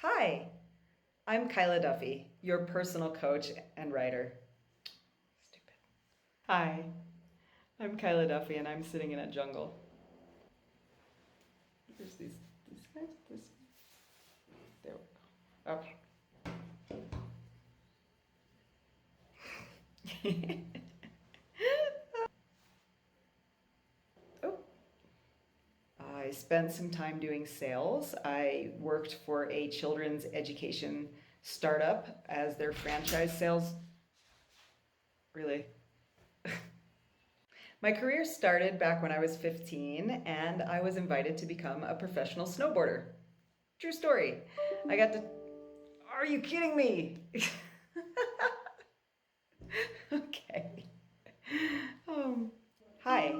Hi, I'm Kyla Duffy, your personal coach and writer. Stupid. Hi, I'm Kyla Duffy and I'm sitting in a jungle. There's these guys. There we go. Okay. Oh, I spent some time doing sales. I worked for a children's education startup as their franchise sales. Really? My career started back when I was 15 and I was invited to become a professional snowboarder. True story. I got to. Are you kidding me? Okay. Um, Hi.